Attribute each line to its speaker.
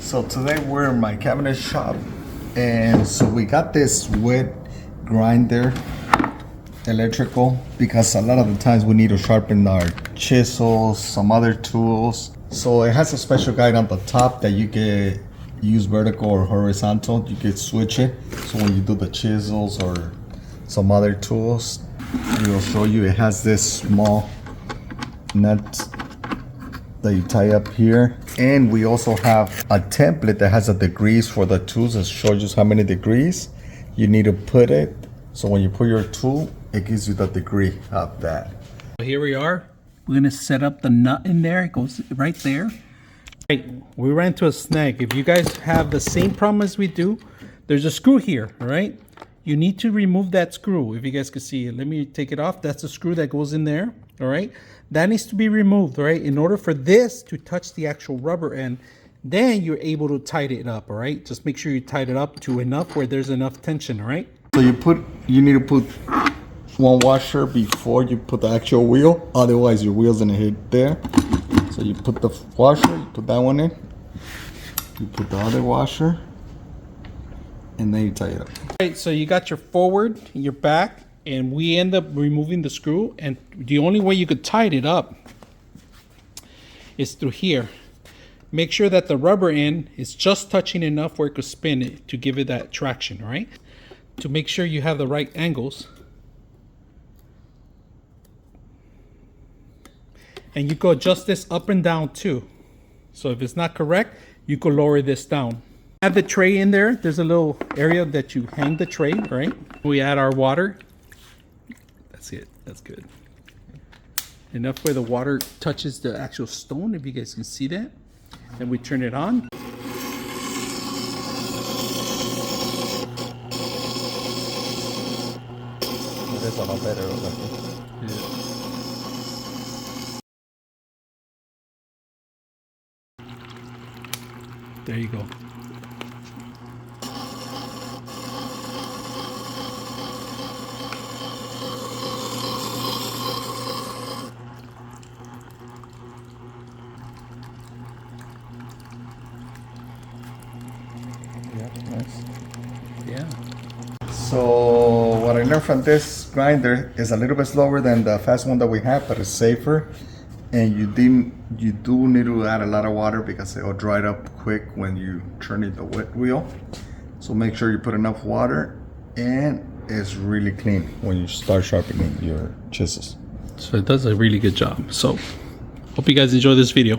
Speaker 1: So today we're in my cabinet shop, and so we got this wet grinder, electrical, because a lot of the times we need to sharpen our chisels, some other tools. So it has a special guide on the top that you can use vertical or horizontal. You can switch it. So when you do the chisels or some other tools, it will show you. It has this small nut that you tie up here, and we also have a template that has the degrees for the tools. It shows you how many degrees you need to put it, so when you put your tool, it gives you the degree of that.
Speaker 2: Here we are. We're gonna set up the nut in there. It goes right there. Right, we ran into a snag. If you guys have the same problem as we do, there's a screw here, all right? You need to remove that screw. If you guys can see it, let me take it off. That's the screw that goes in there, all right? That needs to be removed, all right? In order for this to touch the actual rubber end, then you're able to tighten it up, all right? Just make sure you tighten it up to enough where there's enough tension, all right?
Speaker 1: So you need to put one washer before you put the actual wheel, otherwise your wheel's gonna hit there. So you put the washer, you put that one in, you put the other washer, and then you tie it up.
Speaker 2: All right, so you got your forward, your back, and we end up removing the screw, and the only way you could tighten it up is through here. Make sure that the rubber end is just touching enough where it could spin it to give it that traction, all right? To make sure you have the right angles. And you could adjust this up and down too. So if it's not correct, you could lower this down. Add the tray in there. There's a little area that you hang the tray, right? We add our water. That's it. That's good. Enough where the water touches the actual stone, if you guys can see that. Then we turn it on.
Speaker 1: That's a lot better.
Speaker 2: Yeah. There you go.
Speaker 1: Yeah, nice.
Speaker 2: Yeah.
Speaker 1: So what I learned from this grinder is a little bit slower than the fast one that we have, but it's safer. And you do need to add a lot of water because it will dry up quick when you turn it the wet wheel. So make sure you put enough water, and it's really clean when you start sharpening your chisels.
Speaker 2: So it does a really good job. So hope you guys enjoy this video.